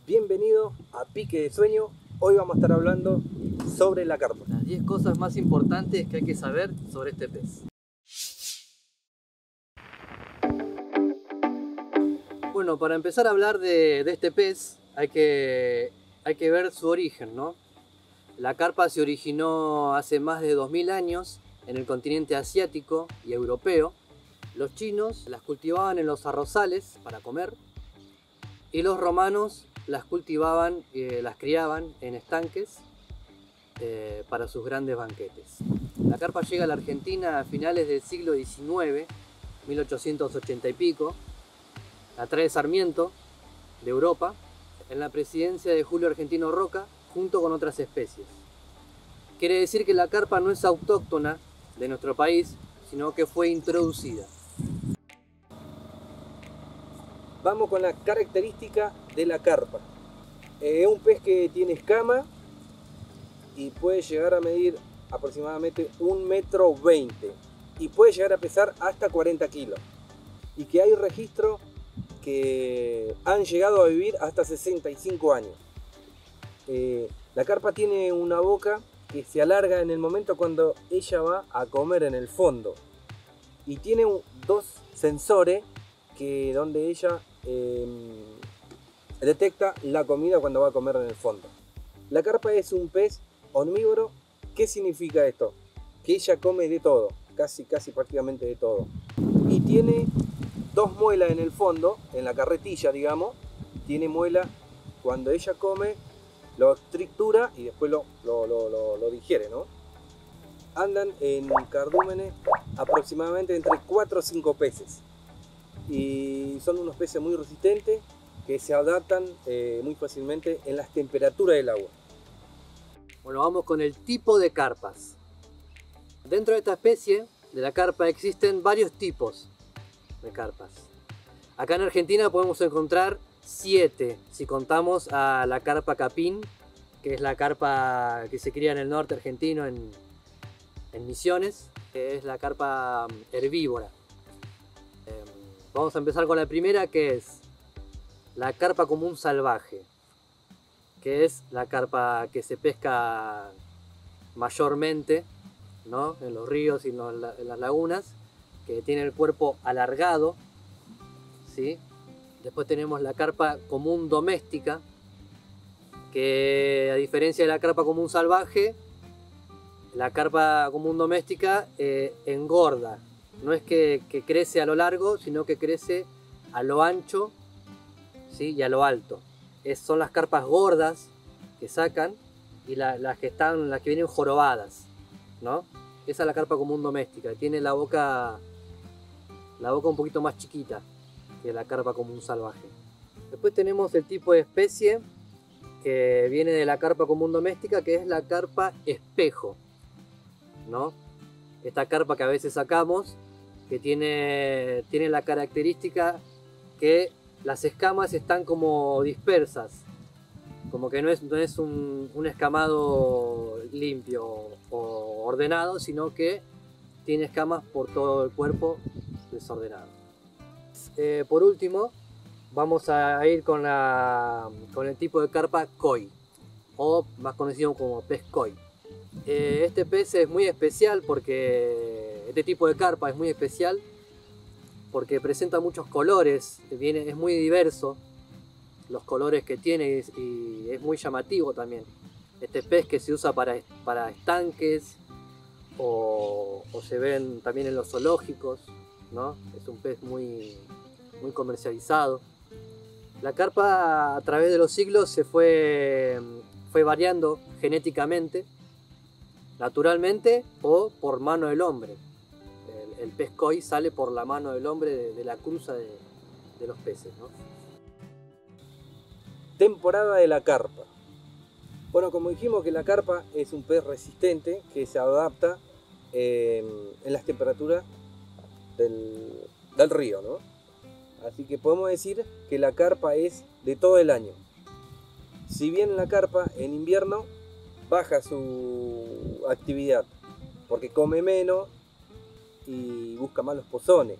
Bienvenido a Pique de Sueño. Hoy vamos a estar hablando sobre la carpa. Las 10 cosas más importantes que hay que saber sobre este pez. Bueno, para empezar a hablar de este pez hay que ver su origen, ¿no? La carpa se originó hace más de 2000 años en el continente asiático y europeo. Los chinos las cultivaban en los arrozales para comer y los romanos las cultivaban, las criaban en estanques para sus grandes banquetes. La carpa llega a la Argentina a finales del siglo XIX, 1880 y pico. La trae Sarmiento de Europa en la presidencia de Julio Argentino Roca junto con otras especies. Quiere decir que la carpa no es autóctona de nuestro país, sino que fue introducida. Vamos con la característica de la carpa. Es un pez que tiene escama y puede llegar a medir aproximadamente 1,20 m y puede llegar a pesar hasta 40 kilos. Y que hay registros que han llegado a vivir hasta 65 años. La carpa tiene una boca que se alarga en el momento cuando ella va a comer en el fondo. Y tiene dos sensores donde ella detecta la comida cuando va a comer en el fondo. La carpa es un pez omnívoro. ¿Qué significa esto? Que ella come de todo, casi prácticamente de todo. Y tiene dos muelas en el fondo, en la carretilla, digamos. Tiene muela cuando ella come, lo tritura y después lo digiere, ¿no? Andan en cardúmenes aproximadamente entre 4 o 5 peces. Y son unos peces muy resistentes que se adaptan muy fácilmente en las temperaturas del agua. Bueno, vamos con el tipo de carpas. Dentro de esta especie de la carpa existen varios tipos de carpas. Acá en Argentina podemos encontrar 7 si contamos a la carpa capín, que es la carpa que se cría en el norte argentino en Misiones, que es la carpa herbívora. Vamos a empezar con la primera, que es la carpa común salvaje, que es la carpa que se pesca mayormente, ¿no?, en los ríos y en las lagunas, que tiene el cuerpo alargado, ¿sí? Después tenemos la carpa común doméstica, que a diferencia de la carpa común salvaje, la carpa común doméstica engorda. No es que crece a lo largo, sino que crece a lo ancho, ¿sí?, y a lo alto. Son las carpas gordas que sacan y las que vienen jorobadas, ¿no? Esa es la carpa común doméstica. Tiene la boca un poquito más chiquita que la carpa común salvaje. Después tenemos el tipo de especie que viene de la carpa común doméstica, que es la carpa espejo, ¿no? Esta carpa que a veces sacamos, que tiene la característica que las escamas están como dispersas, como que no es un escamado limpio o ordenado, sino que tiene escamas por todo el cuerpo desordenado. Por último, vamos a ir con el tipo de carpa koi, o más conocido como pez koi. Este pez es muy especial porque este tipo de carpa es muy especial porque presenta muchos colores, es muy diverso los colores que tiene y es muy llamativo también. Este pez que se usa para estanques o se ven también en los zoológicos, ¿no? Es un pez muy comercializado. La carpa a través de los siglos se fue variando genéticamente, naturalmente o por mano del hombre. El pez koi sale por la mano del hombre de la cruza de los peces, ¿no? Temporada de la carpa. Bueno, como dijimos que la carpa es un pez resistente que se adapta en las temperaturas del río, ¿no? Así que podemos decir que la carpa es de todo el año. Si bien la carpa en invierno baja su actividad porque come menos y busca más los pozones,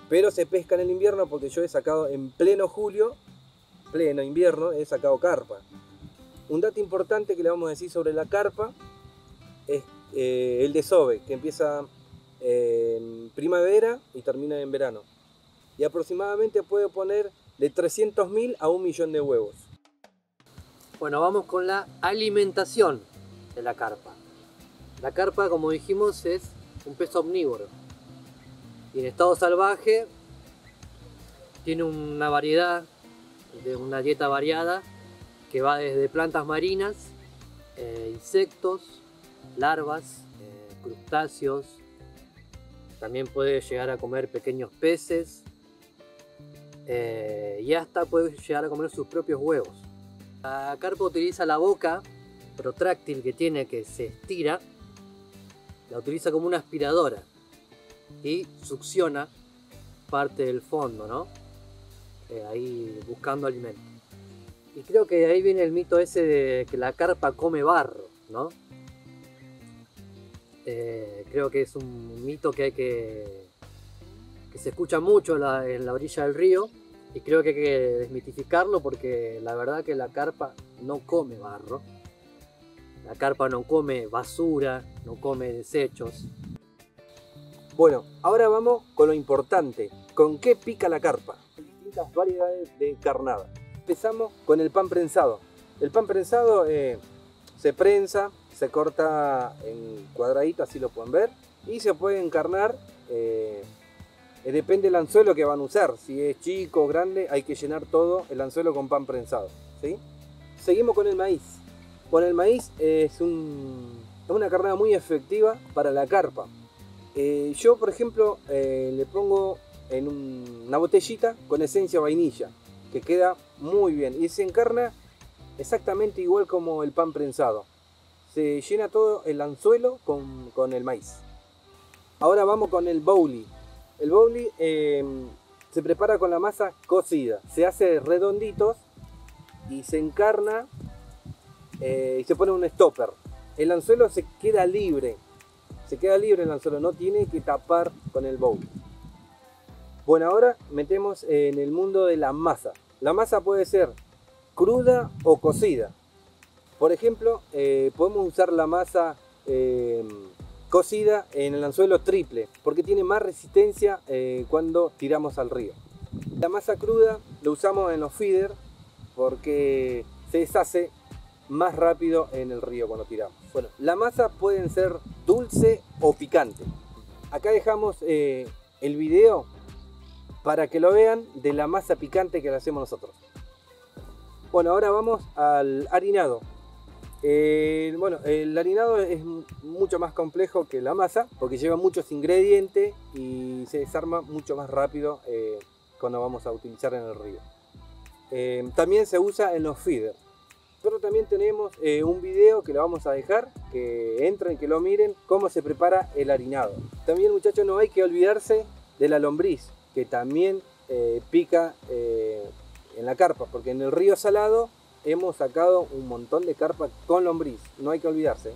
pero se pesca en el invierno porque yo he sacado en pleno julio pleno invierno, he sacado carpa. Un dato importante que le vamos a decir sobre la carpa es el desove, que empieza en primavera y termina en verano. Y aproximadamente puede poner de 300.000 a 1.000.000 de huevos. Bueno, vamos con la alimentación de la carpa. La carpa, como dijimos, es un pez omnívoro. Y en estado salvaje tiene una variedad, una dieta variada, que va desde plantas marinas, insectos, larvas, crustáceos. También puede llegar a comer pequeños peces y hasta puede llegar a comer sus propios huevos. La carpa utiliza la boca protráctil que tiene, que se estira, la utiliza como una aspiradora y succiona parte del fondo, ¿no? Ahí buscando alimento. Y creo que de ahí viene el mito ese de que la carpa come barro, ¿no? Creo que es un mito que se escucha mucho en la orilla del río, y creo que hay que desmitificarlo, porque la verdad que la carpa no come barro, la carpa no come basura, no come desechos. Bueno, ahora vamos con lo importante. ¿Con qué pica la carpa? Distintas variedades de carnada. Empezamos con el pan prensado. El pan prensado se prensa, se corta en cuadraditos, así lo pueden ver, y se puede encarnar. Depende del anzuelo que van a usar. Si es chico o grande, hay que llenar todo el anzuelo con pan prensado, ¿sí? Seguimos con el maíz. Bueno, el maíz es una carnada muy efectiva para la carpa. Yo, por ejemplo, le pongo en una botellita con esencia vainilla, que queda muy bien y se encarna exactamente igual como el pan prensado. Se llena todo el anzuelo con el maíz. Ahora vamos con el bouli. El bouli se prepara con la masa cocida, se hace redonditos y se encarna y se pone un stopper. El anzuelo se queda libre el anzuelo, no tiene que tapar con el bouli. Bueno, ahora metemos en el mundo de la masa. La masa puede ser cruda o cocida. Por ejemplo, podemos usar la masa cocida en el anzuelo triple, porque tiene más resistencia cuando tiramos al río. La masa cruda la usamos en los feeder porque se deshace más rápido en el río cuando tiramos. Bueno, la masa pueden ser dulce o picante. Acá dejamos el video para que lo vean de la masa picante que la hacemos nosotros. Bueno, ahora vamos al harinado. Bueno, el harinado es mucho más complejo que la masa porque lleva muchos ingredientes y se desarma mucho más rápido cuando vamos a utilizar en el río. También se usa en los feeders. Nosotros también tenemos un video que lo vamos a dejar, que entren, que lo miren, cómo se prepara el harinado. También, muchachos, no hay que olvidarse de la lombriz, que también pica en la carpa, porque en el río Salado hemos sacado un montón de carpa con lombriz, no hay que olvidarse.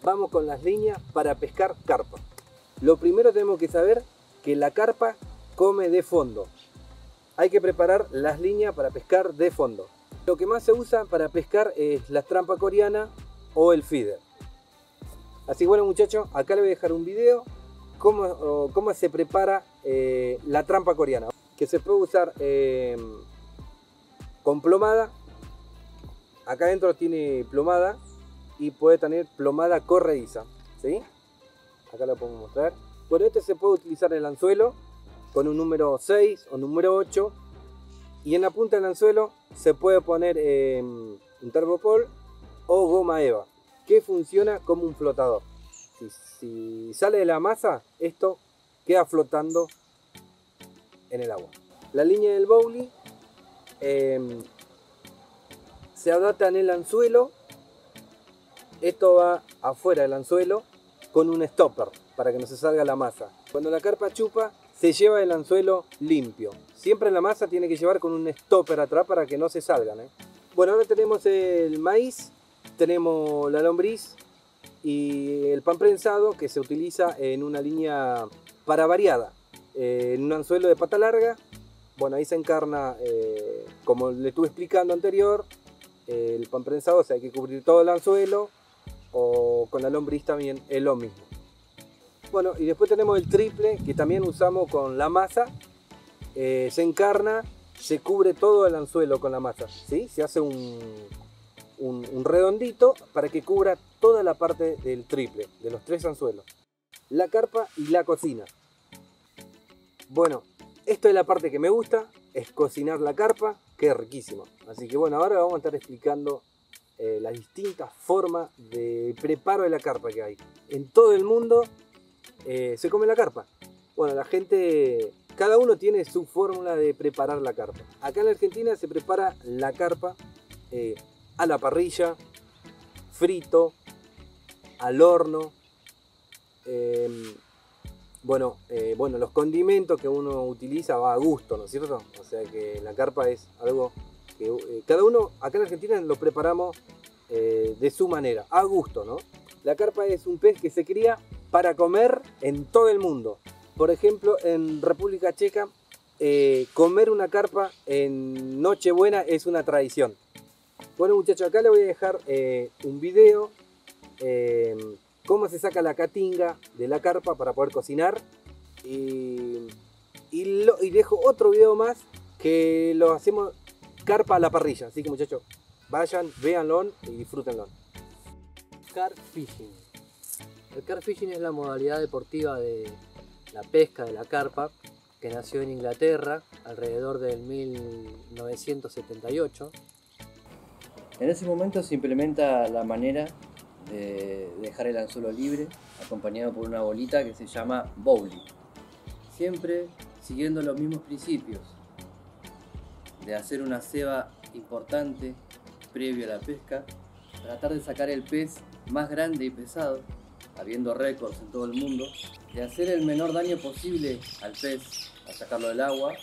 Vamos con las líneas para pescar carpa. Lo primero tenemos que saber que la carpa come de fondo. Hay que preparar las líneas para pescar de fondo. Lo que más se usa para pescar es la trampa coreana o el feeder. Así que bueno, muchachos, acá les voy a dejar un video cómo se prepara la trampa coreana, que se puede usar con plomada. Acá adentro tiene plomada y puede tener plomada corrediza, ¿sí? Acá lo podemos mostrar. Bueno, este se puede utilizar el anzuelo con un número 6 o número 8, y en la punta del anzuelo se puede poner un Terbopol o goma eva, que funciona como un flotador. Si sale de la masa, esto queda flotando en el agua. La línea del bouli se adapta en el anzuelo. Esto va afuera del anzuelo con un stopper para que no se salga la masa. Cuando la carpa chupa, se lleva el anzuelo limpio. Siempre la masa tiene que llevar con un stopper atrás para que no se salgan. Bueno, ahora tenemos el maíz, tenemos la lombriz y el pan prensado, que se utiliza en una línea para variada, en un anzuelo de pata larga bueno, ahí se encarna, como le estuve explicando anterior, el pan prensado, o sea, hay que cubrir todo el anzuelo, o con la lombriz también es lo mismo. Bueno, y después tenemos el triple, que también usamos con la masa. Se encarna, se cubre todo el anzuelo con la masa, ¿sí? Se hace un redondito para que cubra toda la parte del triple, de los 3 anzuelos. La carpa y la cocina. Bueno, esto es la parte que me gusta, es cocinar la carpa, que es riquísimo. Así que bueno, ahora vamos a estar explicando las distintas formas de preparo de la carpa que hay. En todo el mundo se come la carpa. Bueno, la gente, cada uno tiene su fórmula de preparar la carpa. Acá en la Argentina se prepara la carpa a la parrilla, frito, al horno. Bueno, los condimentos que uno utiliza va a gusto, ¿no es cierto? O sea que la carpa es algo que cada uno acá en Argentina lo preparamos de su manera, a gusto, ¿no? La carpa es un pez que se cría para comer en todo el mundo. Por ejemplo, en República Checa, comer una carpa en Nochebuena es una tradición. Bueno, muchachos, acá les voy a dejar un video cómo se saca la catinga de la carpa para poder cocinar, y dejo otro video más que lo hacemos carpa a la parrilla. Así que, muchachos, vayan, véanlo y disfrútenlo. Carp fishing. El carp fishing es la modalidad deportiva de la pesca de la carpa, que nació en Inglaterra alrededor del 1978. En ese momento se implementa la manera de dejar el anzuelo libre, acompañado por una bolita que se llama bowling. Siempre siguiendo los mismos principios de hacer una ceba importante previo a la pesca, tratar de sacar el pez más grande y pesado, habiendo récords en todo el mundo, de hacer el menor daño posible al pez al sacarlo del agua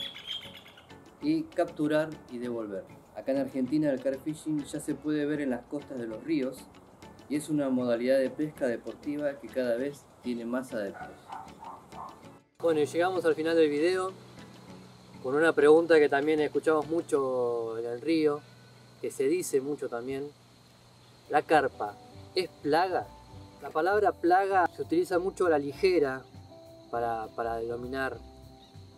y capturar y devolver. Acá en Argentina el carp fishing ya se puede ver en las costas de los ríos y es una modalidad de pesca deportiva que cada vez tiene más adeptos. Bueno, y llegamos al final del video con una pregunta que también escuchamos mucho en el río, que se dice mucho también. ¿La carpa es plaga? La palabra plaga se utiliza mucho a la ligera para denominar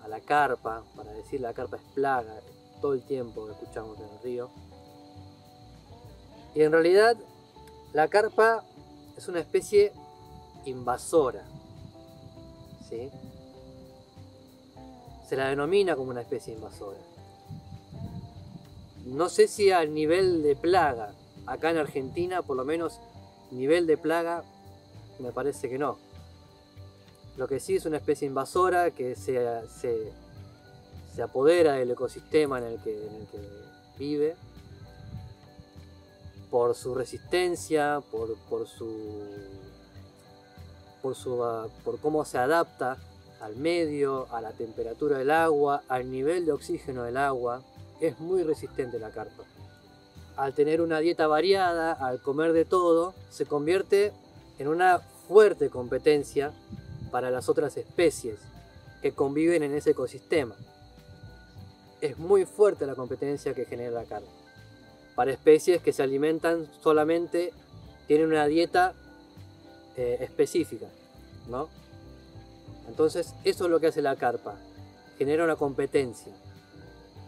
a la carpa, para decir la carpa es plaga. Todo el tiempo escuchamos en el río. Y en realidad la carpa es una especie invasora, ¿sí? Se la denomina como una especie invasora. No sé si al nivel de plaga, acá en Argentina por lo menos nivel de plaga me parece que no. Lo que sí es una especie invasora que se apodera del ecosistema en el que vive, por su resistencia, por cómo se adapta al medio, a la temperatura del agua, al nivel de oxígeno del agua. Es muy resistente la carpa. Al tener una dieta variada, al comer de todo, se convierte en una fuerte competencia para las otras especies que conviven en ese ecosistema. Es muy fuerte la competencia que genera la carpa. Para especies que se alimentan solamente, tienen una dieta específica, ¿no? Entonces eso es lo que hace la carpa, genera una competencia.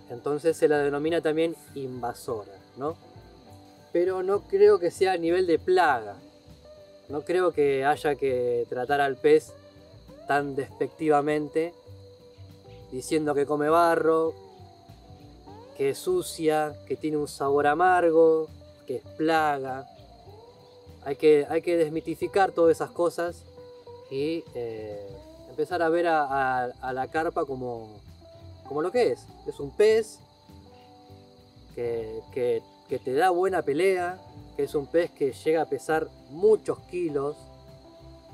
Entonces se la denomina también invasora, ¿no? Pero no creo que sea a nivel de plaga. No creo que haya que tratar al pez tan despectivamente, diciendo que come barro, que es sucia, que tiene un sabor amargo, que es plaga. Hay que desmitificar todas esas cosas y empezar a ver a la carpa como lo que es. Es un pez que te da buena pelea, que es un pez que llega a pesar muchos kilos,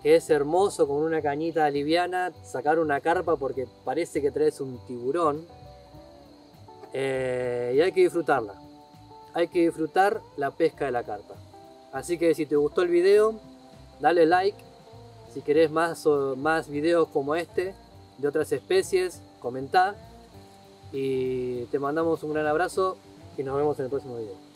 que es hermoso con una cañita liviana sacar una carpa porque parece que traes un tiburón. Y hay que disfrutarla. Hay que disfrutar la pesca de la carpa. Así que si te gustó el video, dale like. Si querés más videos como este de otras especies, comentá. Y te mandamos un gran abrazo y nos vemos en el próximo video.